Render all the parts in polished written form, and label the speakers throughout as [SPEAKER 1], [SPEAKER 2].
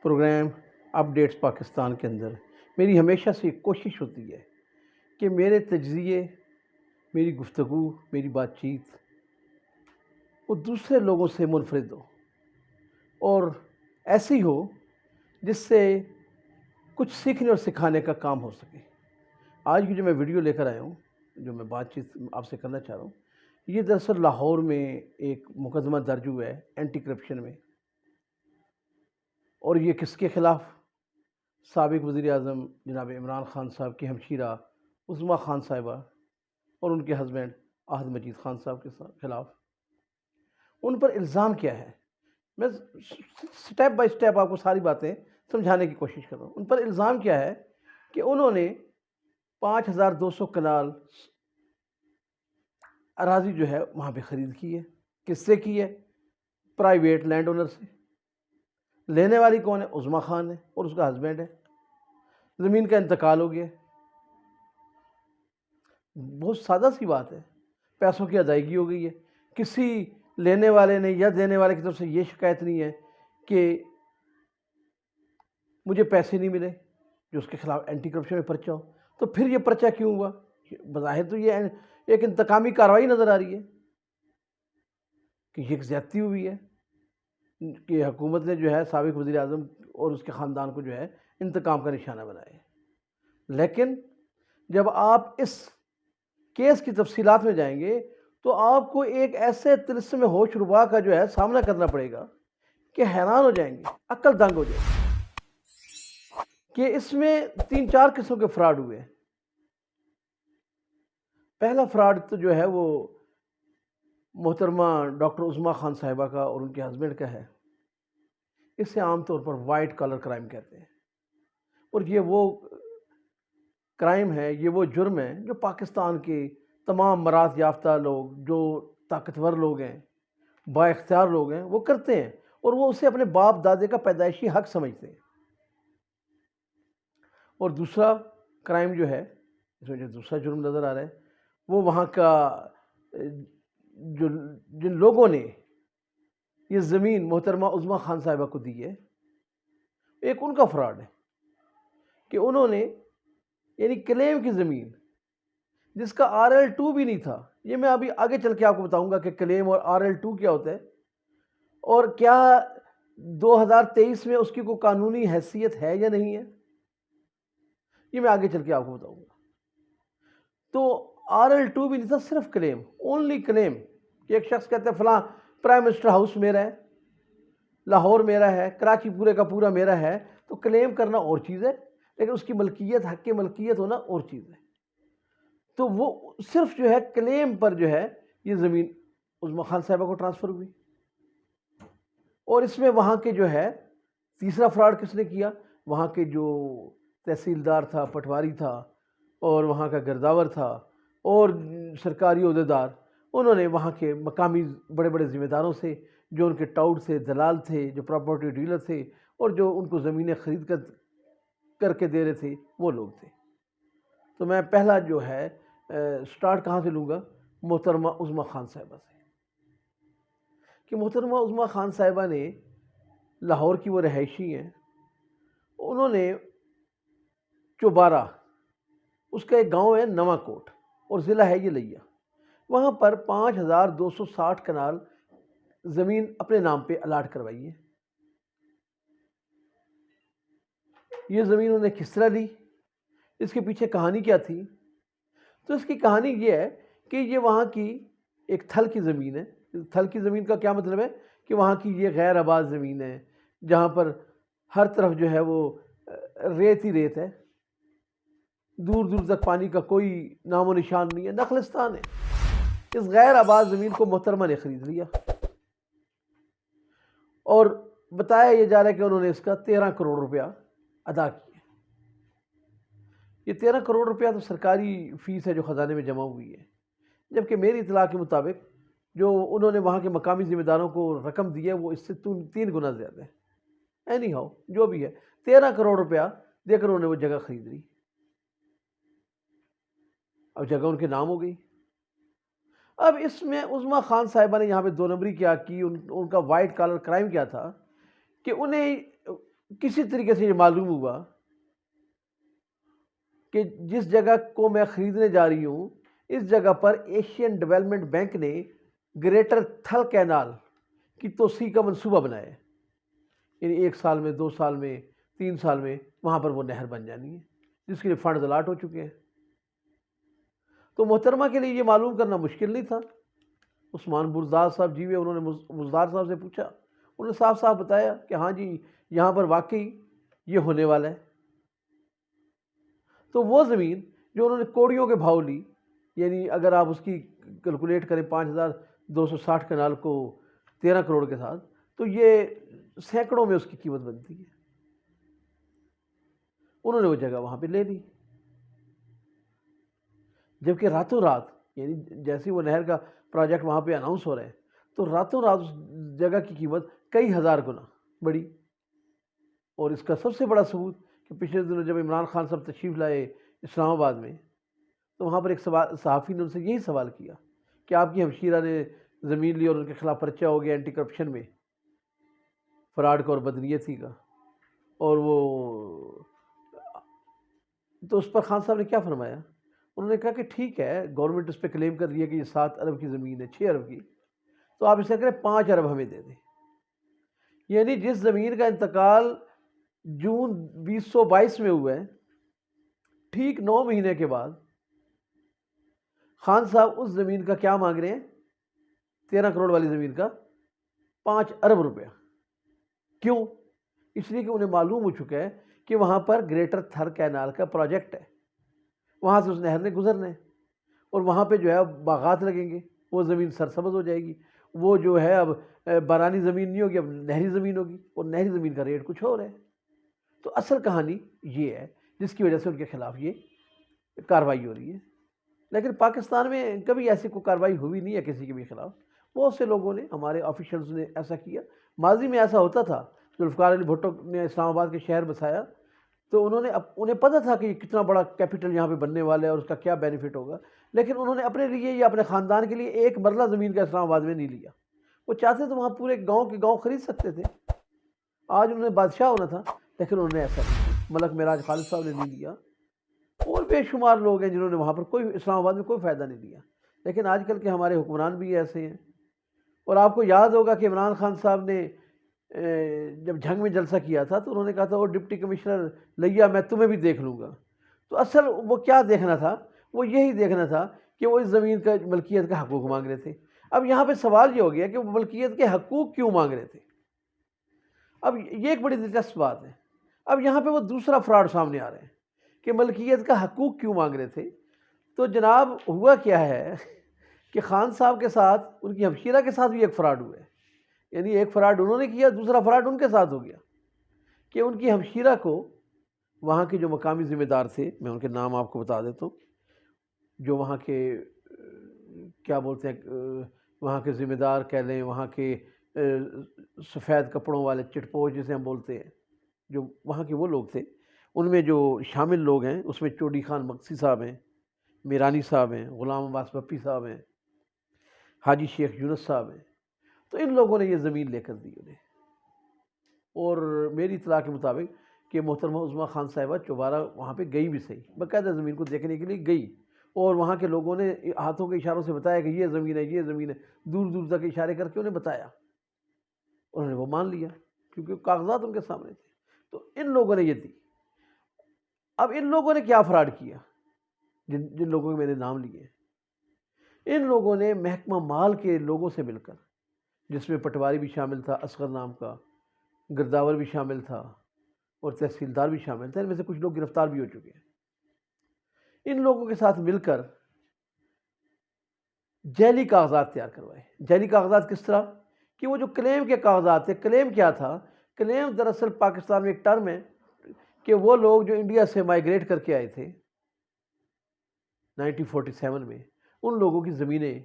[SPEAKER 1] Programme updates Pakistan کے اندر میری ہمیشہ سے ایک کوشش ہوتی ہے کہ میرے تجزیے، میری گفتگو، میری بات چیت وہ دوسرے لوگوں سے منفرد ہو اور ایسی ہو جس سے کچھ سیکھنے اور سکھانے کا کام ہو سکے۔ آج کی جو میں ویڈیو لے کر آیا ہوں، جو میں بات چیت آپ سے کرنا چاہ رہا ہوں، یہ دراصل لاہور میں ایک مقدمہ درج ہوا ہے اینٹی کرپشن میں، اور یہ کس کے خلاف؟ سابق وزیر اعظم جناب عمران خان صاحب کی ہمشیرہ عظمیٰ خان صاحبہ اور ان کے ہسبینڈ احد مجید خان صاحب کے خلاف۔ ان پر الزام کیا ہے؟ میں سٹیپ بائی سٹیپ آپ کو ساری باتیں سمجھانے کی کوشش کر رہا ہوں۔ ان پر الزام کیا ہے کہ انہوں نے 5200 کنال اراضی جو ہے وہاں پہ خرید کی ہے۔ کس سے کی ہے؟ پرائیویٹ لینڈ اونر سے۔ لینے والی کون ہے؟ عظمیٰ خان ہے اور اس کا ہسبینڈ ہے۔ زمین کا انتقال ہو گیا۔ بہت سادہ سی بات ہے، پیسوں کی ادائیگی ہو گئی ہے۔ کسی لینے والے نے یا دینے والے کی طرف سے یہ شکایت نہیں ہے کہ مجھے پیسے نہیں ملے جو اس کے خلاف اینٹی کرپشن میں پرچہ ہو۔ تو پھر یہ پرچہ کیوں ہوا؟ بظاہر تو یہ ایک انتقامی کارروائی نظر آ رہی ہے کہ یہ ایک زیادتی ہوئی ہے کہ حکومت نے جو ہے سابق وزیر اعظم اور اس کے خاندان کو جو ہے انتقام کا نشانہ بنایا ہے۔ لیکن جب آپ اس کیس کی تفصیلات میں جائیں گے تو آپ کو ایک ایسے طلسم ہوش ربا کا جو ہے سامنا کرنا پڑے گا کہ حیران ہو جائیں گے، عقل دنگ ہو جائے گی کہ اس میں 3-4 قسم کے فراڈ ہوئے ہیں۔ پہلا فراڈ تو جو ہے وہ محترمہ ڈاکٹر عظمیٰ خان صاحبہ کا اور ان کے ہسبینڈ کا ہے۔ اسے عام طور پر وائٹ کالر کرائم کہتے ہیں، اور یہ وہ کرائم ہے، یہ وہ جرم ہے جو پاکستان کے تمام مراد یافتہ لوگ، جو طاقتور لوگ ہیں، با اختیار لوگ ہیں، وہ کرتے ہیں، اور وہ اسے اپنے باپ دادے کا پیدائشی حق سمجھتے ہیں۔ اور دوسرا کرائم جو ہے، اس میں جو دوسرا جرم نظر آ رہا ہے، وہ وہاں کا جن لوگوں نے یہ زمین محترمہ عظمیٰ خان صاحبہ کو دی ہے، ایک ان کا فراڈ ہے کہ انہوں نے یعنی کلیم کی زمین جس کا RL2 بھی نہیں تھا، یہ میں ابھی آگے چل کے آپ کو بتاؤں گا کہ کلیم اور RL2 کیا ہوتا ہے اور کیا 2023 میں اس کی کوئی قانونی حیثیت ہے یا نہیں ہے، یہ میں آگے چل کے آپ کو بتاؤں گا۔ تو RL2 بھی نہیں تھا، صرف کلیم، اونلی کلیم، کہ ایک شخص کہتا ہے فلاں پرائم منسٹر ہاؤس میرا ہے، لاہور میرا ہے، کراچی پورے کا پورا میرا ہے۔ تو کلیم کرنا اور چیز ہے، لیکن اس کی ملکیت، حق کی ملکیت ہونا اور چیز ہے۔ تو وہ صرف جو ہے کلیم پر جو ہے یہ زمین عظمیٰ خان صاحبہ کو ٹرانسفر ہوئی۔ اور اس میں وہاں کے جو ہے تیسرا فراڈ کس نے کیا؟ وہاں کے جو تحصیلدار تھا، پٹواری تھا، اور وہاں کا گرداور تھا، اور سرکاری عہدیدار، انہوں نے وہاں کے مقامی بڑے بڑے ذمہ داروں سے، جو ان کے ٹاؤٹ تھے، دلال تھے، جو پراپرٹی ڈیلر تھے، اور جو ان کو زمینیں خرید کر کے دے رہے تھے، وہ لوگ تھے۔ تو میں پہلا جو ہے سٹارٹ کہاں سے لوں گا؟ محترمہ عظمیٰ خان صاحبہ سے، کہ محترمہ عظمیٰ خان صاحبہ نے لاہور کی وہ رہائشی ہیں، انہوں نے چوبارہ، اس کا ایک گاؤں ہے نواں کوٹ اور ضلع ہے یہ لیا، وہاں پر 5260 کنال زمین اپنے نام پہ الاٹ کروائی ہے۔ یہ زمین انہوں نے کس طرح لی؟ اس کے پیچھے کہانی کیا تھی؟ تو اس کی کہانی یہ ہے کہ یہ وہاں کی ایک تھل کی زمین ہے۔ تھل کی زمین کا کیا مطلب ہے؟ کہ وہاں کی یہ غیر آباد زمین ہے، جہاں پر ہر طرف جو ہے وہ ریت ہی ریت ہے، دور دور تک پانی کا کوئی نام و نشان نہیں ہے، نخلستان ہے۔ اس غیر آباد زمین کو محترمہ نے خرید لیا، اور بتایا یہ جا رہا ہے کہ انہوں نے اس کا 13 کروڑ روپیہ ادا کیا۔ یہ 13 کروڑ روپیہ تو سرکاری فیس ہے جو خزانے میں جمع ہوئی ہے، جبکہ میری اطلاع کے مطابق جو انہوں نے وہاں کے مقامی ذمہ داروں کو رقم دی ہے وہ اس سے 3 گنا زیادہ ہے۔ اینی ہاؤ جو بھی ہے، 13 کروڑ روپیہ دے کر انہوں نے وہ جگہ خرید لی۔ اب جگہ ان کے نام ہو گئی۔ اب اس میں عظمیٰ خان صاحبہ نے یہاں پہ 2 نمبری کیا کی، ان کا وائٹ کالر کرائم کیا تھا کہ انہیں کسی طریقے سے یہ معلوم ہوا کہ جس جگہ کو میں خریدنے جا رہی ہوں اس جگہ پر ایشین ڈیولپمنٹ بینک نے گریٹر تھل کینال کی توسیع کا منصوبہ بنایا ہے، یعنی 1 سال میں 2 سال میں 3 سال میں وہاں پر وہ نہر بن جانی ہے جس کے لیے فنڈز الاٹ ہو چکے ہیں۔ تو محترمہ کے لیے یہ معلوم کرنا مشکل نہیں تھا۔ عثمان بزدار صاحب جی ہوئے، انہوں نے بزدار صاحب سے پوچھا، انہوں نے صاف صاف بتایا کہ ہاں جی یہاں پر واقعی یہ ہونے والا ہے۔ تو وہ زمین جو انہوں نے کوڑیوں کے بھاؤ لی، یعنی اگر آپ اس کی کیلکولیٹ کریں 5260 کنال کو 13 کروڑ کے ساتھ، تو یہ سینکڑوں میں اس کی قیمت بنتی ہے۔ انہوں نے وہ جگہ وہاں پہ لے لی، جبکہ راتوں رات، یعنی جیسے وہ نہر کا پروجیکٹ وہاں پہ اناؤنس ہو رہے ہیں تو راتوں رات اس جگہ کی قیمت کئی ہزار گنا بڑھی۔ اور اس کا سب سے بڑا ثبوت کہ پچھلے دنوں جب عمران خان صاحب تشریف لائے اسلام آباد میں تو وہاں پر ایک صحافی نے ان سے یہی سوال کیا کہ آپ کی ہمشیرہ نے زمین لی اور ان کے خلاف پرچہ ہو گیا اینٹی کرپشن میں، فراڈ کا اور بدنیتی کا، اور وہ تو اس پر خان صاحب نے کیا فرمایا؟ انہوں نے کہا کہ ٹھیک ہے گورنمنٹ اس پہ کلیم کر رہی ہے کہ یہ 7 ارب کی زمین ہے، 6 ارب کی، تو آپ اسے کریں 5 ارب ہمیں دے دیں۔ یعنی جس زمین کا انتقال جون 2022 میں ہوا ہے، ٹھیک 9 مہینے کے بعد خان صاحب اس زمین کا کیا مانگ رہے ہیں؟ 13 کروڑ والی زمین کا 5 ارب روپیہ۔ کیوں؟ اس لیے کہ انہیں معلوم ہو چکا ہے کہ وہاں پر گریٹر تھر کینال کا پروجیکٹ ہے، وہاں سے اس نہر نے گزرنا ہے اور وہاں پہ جو ہے باغات لگیں گے، وہ زمین سرسبز ہو جائے گی، وہ جو ہے اب بارانی زمین نہیں ہوگی، اب نہری زمین ہوگی، اور نہری زمین کا ریٹ کچھ اور ہے۔ تو اصل کہانی یہ ہے جس کی وجہ سے ان کے خلاف یہ کارروائی ہو رہی ہے۔ لیکن پاکستان میں کبھی ایسی کوئی کارروائی ہوئی نہیں ہے کسی کے بھی خلاف۔ بہت سے لوگوں نے، ہمارے آفیشلز نے ایسا کیا، ماضی میں ایسا ہوتا تھا۔ ذوالفقار علی بھٹو نے اسلام آباد کے شہر بسایا تو انہیں پتہ تھا کہ یہ کتنا بڑا کیپٹل یہاں پہ بننے والا ہے اور اس کا کیا بینیفٹ ہوگا، لیکن انہوں نے اپنے لیے یا اپنے خاندان کے لیے ایک مرلہ زمین کا اسلام آباد میں نہیں لیا۔ وہ چاہتے تو وہاں پورے گاؤں کے گاؤں خرید سکتے تھے، آج انہوں نے بادشاہ ہونا تھا، لیکن انہوں نے ایسا نہیں کیا۔ ملک معراج خالد صاحب نے نہیں لیا، اور بے شمار لوگ ہیں جنہوں نے وہاں پر کوئی اسلام آباد میں کوئی فائدہ نہیں لیا۔ لیکن آج کل کے ہمارے حکمران بھی ایسے ہیں۔ اور آپ کو یاد ہوگا کہ عمران خان صاحب نے جب جھنگ میں جلسہ کیا تھا تو انہوں نے کہا تھا وہ ڈپٹی کمشنر لیا میں تمہیں بھی دیکھ لوں گا۔ تو اصل وہ کیا دیکھنا تھا؟ وہ یہی دیکھنا تھا کہ وہ اس زمین کا ملکیت کا حقوق مانگ رہے تھے۔ اب یہاں پہ سوال یہ ہو گیا کہ وہ ملکیت کے حقوق کیوں مانگ رہے تھے؟ اب یہ ایک بڑی دلچسپ بات ہے۔ اب یہاں پہ وہ دوسرا فراڈ سامنے آ رہے ہیں کہ ملکیت کا حقوق کیوں مانگ رہے تھے۔ تو جناب ہوا کیا ہے کہ خان صاحب کے ساتھ ان کی ہمشیرہ کے ساتھ بھی ایک فراڈ ہوا ہے، یعنی ایک فراڈ انہوں نے کیا، دوسرا فراڈ ان کے ساتھ ہو گیا کہ ان کی ہمشیرہ کو وہاں کے جو مقامی ذمہ دار تھے، میں ان کے نام آپ کو بتا دیتا ہوں، جو وہاں کے کیا بولتے ہیں، وہاں کے ذمہ دار کہہ لیں، وہاں کے سفید کپڑوں والے چٹپوش جسے ہم بولتے ہیں، جو وہاں کے وہ لوگ تھے، ان میں جو شامل لوگ ہیں اس میں چودی خان مقصی صاحب ہیں، میرانی صاحب ہیں، غلام عباس بپی صاحب ہیں، حاجی شیخ یونس صاحب ہیں۔ تو ان لوگوں نے یہ زمین لے کر دی انہیں، اور میری اطلاع کے مطابق کہ محترمہ عظمیٰ خان صاحبہ چوبارہ وہاں پہ گئی بھی صحیح، باقاعدہ زمین کو دیکھنے کے لیے گئی، اور وہاں کے لوگوں نے ہاتھوں کے اشاروں سے بتایا کہ یہ زمین ہے، یہ زمین ہے، دور دور تک اشارے کر کے انہیں بتایا، انہوں نے وہ مان لیا کیونکہ کاغذات ان کے سامنے تھے۔ تو ان لوگوں نے یہ دی۔ اب ان لوگوں نے کیا فراڈ کیا؟ جن لوگوں کے میں نے نام لیے، ان لوگوں نے محکمہ مال کے لوگوں سے مل کر، جس میں پٹواری بھی شامل تھا اصغر نام کا، گرداور بھی شامل تھا اور تحصیلدار بھی شامل تھا، ان میں سے کچھ لوگ گرفتار بھی ہو چکے ہیں، ان لوگوں کے ساتھ مل کر جعلی کاغذات تیار کروائے۔ جعلی کاغذات کس طرح کہ وہ جو کلیم کے کاغذات تھے، کلیم کیا تھا؟ کلیم دراصل پاکستان میں ایک ٹرم ہے کہ وہ لوگ جو انڈیا سے مائیگریٹ کر کے آئے تھے 1947 میں، ان لوگوں کی زمینیں،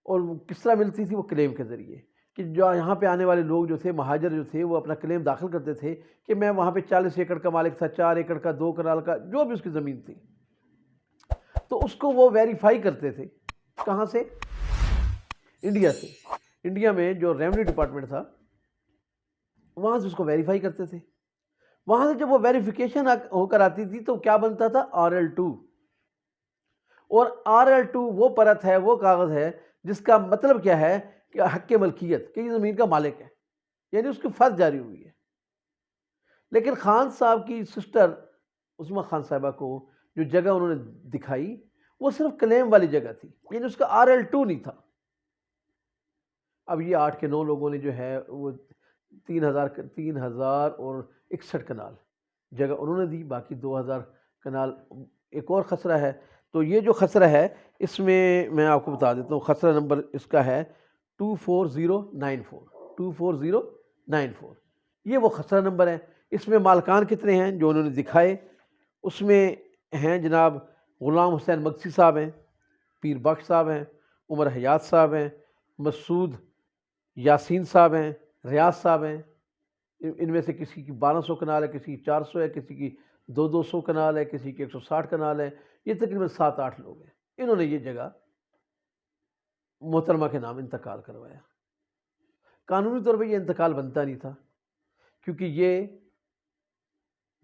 [SPEAKER 1] اور کس طرح ملتی تھی؟ وہ کلیم کے ذریعے، کہ جو یہاں پہ آنے والے لوگ جو تھے، مہاجر جو تھے، وہ اپنا کلیم داخل کرتے تھے کہ میں وہاں پہ 40 ایکڑ کا مالک تھا، 4 ایکڑ کا، 2 کنال کا، جو بھی اس کی زمین تھی، تو اس کو وہ ویریفائی کرتے تھے۔ کہاں سے؟ انڈیا سے۔ انڈیا میں جو ریونیو ڈپارٹمنٹ تھا وہاں سے اس کو ویریفائی کرتے تھے وہاں سے جب وہ ویریفیکیشن ہو کر آتی تھی تو کیا بنتا تھا؟ RL2. اور RL2 وہ پرت ہے، وہ کاغذ ہے جس کا مطلب کیا ہے کہ حق ملکیت، کہ یہ زمین کا مالک ہے، یعنی اس کی فرض جاری ہوئی ہے. لیکن خان صاحب کی سسٹر عظمیٰ خان صاحبہ کو جو جگہ انہوں نے دکھائی وہ صرف کلیم والی جگہ تھی، یعنی اس کا RL2 نہیں تھا. اب یہ 8 کے 9 لوگوں نے جو ہے وہ 3000 اور 61 کنال جگہ انہوں نے دی، باقی 2000 کنال ایک اور خسرہ ہے. تو یہ جو خسرہ ہے اس میں آپ کو بتا دیتا ہوں، خسرہ نمبر اس کا ہے 24094. 24094 یہ وہ خسرہ نمبر ہے. اس میں مالکان کتنے ہیں جو انہوں نے دکھائے؟ اس میں ہیں جناب غلام حسین مگسی صاحب ہیں، پیر بخش صاحب ہیں، عمر حیات صاحب ہیں، مسعود یاسین صاحب ہیں، ریاض صاحب ہیں. ان میں سے کسی کی 1200 کنال ہے، کسی کی 400 ہے، کسی کی 200 کنال ہے، کسی کی 160 کنال ہے. یہ تقریباً 7-8 لوگ ہیں. انہوں نے یہ جگہ محترمہ کے نام انتقال کروایا. قانونی طور پہ یہ انتقال بنتا نہیں تھا کیونکہ یہ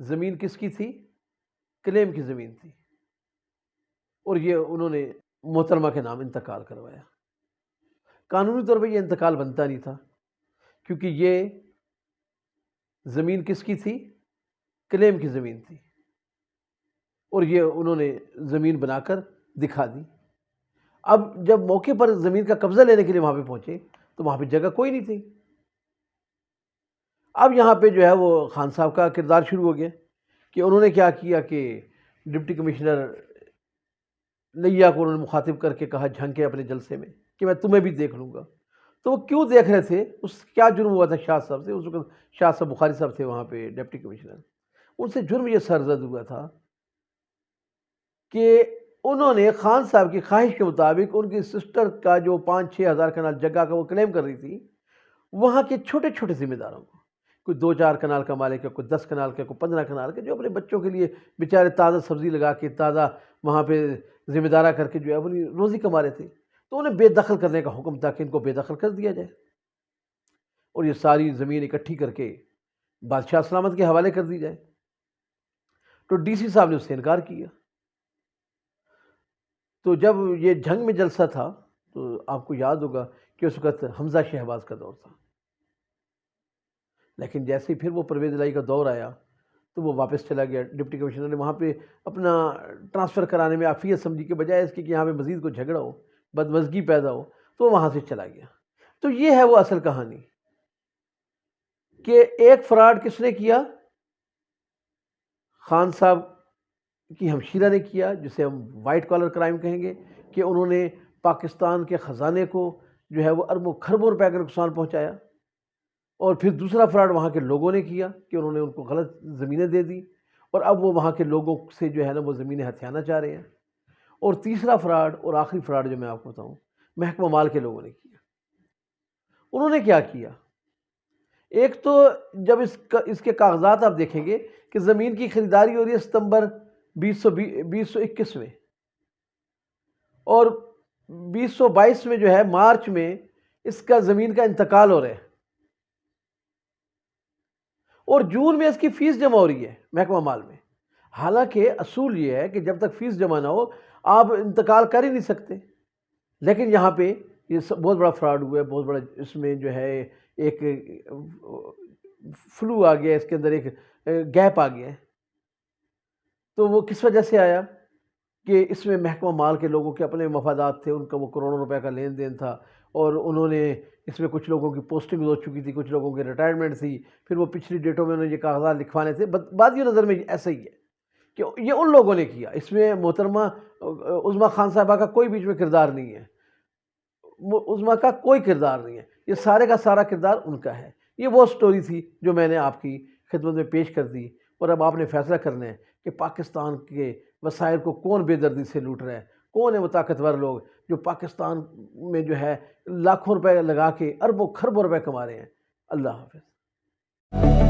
[SPEAKER 1] زمین کس کی تھی؟ کلیم کی زمین تھی، اور یہ انہوں نے محترمہ کے نام انتقال کروایا. قانونی طور پہ یہ انتقال بنتا نہیں تھا کیونکہ یہ زمین کس کی تھی؟ کلیم کی زمین تھی، اور یہ انہوں نے زمین بنا کر دکھا دی. اب جب موقع پر زمین کا قبضہ لینے کے لیے وہاں پہ پہنچے تو وہاں پہ جگہ کوئی نہیں تھی. اب یہاں پہ جو ہے وہ خان صاحب کا کردار شروع ہو گیا کہ انہوں نے کیا کیا کہ ڈپٹی کمشنر لیا کو انہوں نے مخاطب کر کے کہا جھنگ کے اپنے جلسے میں کہ میں تمہیں بھی دیکھ لوں گا. تو وہ کیوں دیکھ رہے تھے؟ اس کیا جرم ہوا تھا شاہ صاحب سے؟ اس وقت شاہ صاحب بخاری صاحب تھے وہاں پہ ڈپٹی کمشنر. ان سے جرم یہ سرزد ہوا تھا کہ انہوں نے خان صاحب کی خواہش کے مطابق ان کی سسٹر کا جو 5-6 ہزار کنال جگہ کا وہ کلیم کر رہی تھی، وہاں کے چھوٹے چھوٹے ذمہ داروں کو، کوئی 2-4 کنال کا مالک ہے، کوئی 10 کنال کا، کوئی 15 کنال کا، جو اپنے بچوں کے لیے بیچارے تازہ سبزی لگا کے تازہ وہاں پہ ذمہ دارہ کر کے جو ہے اپنی روزی کما رہے تھے، تو انہیں بے دخل کرنے کا حکم تھا کہ ان کو بے دخل کر دیا جائے اور یہ ساری زمین اکٹھی کر کے بادشاہ سلامت کے حوالے کر دی جائے. تو ڈی سی صاحب نے اس سے انکار کیا. تو جب یہ جنگ میں جلسہ تھا تو آپ کو یاد ہوگا کہ اس وقت حمزہ شہباز کا دور تھا، لیکن جیسے ہی پھر وہ پرویز الہی کا دور آیا تو وہ واپس چلا گیا. ڈپٹی کمشنر نے وہاں پہ اپنا ٹرانسفر کرانے میں عافیت سمجھی کے بجائے اس کی کہ یہاں پہ مزید کوئی جھگڑا ہو، بدمزگی پیدا ہو، تو وہاں سے چلا گیا. تو یہ ہے وہ اصل کہانی کہ ایک فراڈ کس نے کیا؟ خان صاحب کی ہمشیرہ نے کیا، جسے ہم وائٹ کالر کرائم کہیں گے، کہ انہوں نے پاکستان کے خزانے کو جو ہے وہ اربوں کھربوں روپے کا نقصان پہنچایا. اور پھر دوسرا فراڈ وہاں کے لوگوں نے کیا کہ انہوں نے ان کو غلط زمینیں دے دی اور اب وہ وہاں کے لوگوں سے جو ہے نا وہ زمینیں ہتھیانا چاہ رہے ہیں. اور تیسرا فراڈ اور آخری فراڈ جو میں آپ کو بتاؤں، محکمہ مال کے لوگوں نے کیا. انہوں نے کیا کیا؟ ایک تو جب اس کے کاغذات آپ دیکھیں گے کہ زمین کی خریداری ہو رہی ہے ستمبر 2021 میں، اور 2022 میں جو ہے مارچ میں اس کا زمین کا انتقال ہو رہا ہے، اور جون میں اس کی فیس جمع ہو رہی ہے محکمہ مال میں. حالانکہ اصول یہ ہے کہ جب تک فیس جمع نہ ہو آپ انتقال کر ہی نہیں سکتے. لیکن یہاں پہ یہ بہت بڑا فراڈ ہوا ہے، بہت بڑا. اس میں جو ہے ایک فلو آ گیا، اس کے اندر ایک گیپ آ گیا ہے. تو وہ کس وجہ سے آیا کہ اس میں محکمہ مال کے لوگوں کے اپنے مفادات تھے، ان کا وہ کروڑوں روپے کا لین دین تھا، اور انہوں نے اس میں کچھ لوگوں کی پوسٹنگ ہو چکی تھی، کچھ لوگوں کی ریٹائرمنٹ تھی، پھر وہ پچھلی ڈیٹوں میں انہوں نے یہ کاغذات لکھوانے تھے. بعض نظر میں ایسا ہی ہے کہ یہ ان لوگوں نے کیا. اس میں محترمہ عظمیٰ خان صاحبہ کا کوئی بیچ میں کردار نہیں ہے، عظمیٰ کا کوئی کردار نہیں ہے. یہ سارے کا سارا کردار ان کا ہے. یہ وہ سٹوری تھی جو میں نے آپ کی خدمت میں پیش کر دی، اور اب آپ نے فیصلہ کرنا ہے کہ پاکستان کے وسائل کو کون بے دردی سے لوٹ رہا ہے، کون ہے وہ طاقتور لوگ جو پاکستان میں جو ہے لاکھوں روپے لگا کے اربوں کھربوں روپے کما رہے ہیں. اللہ حافظ.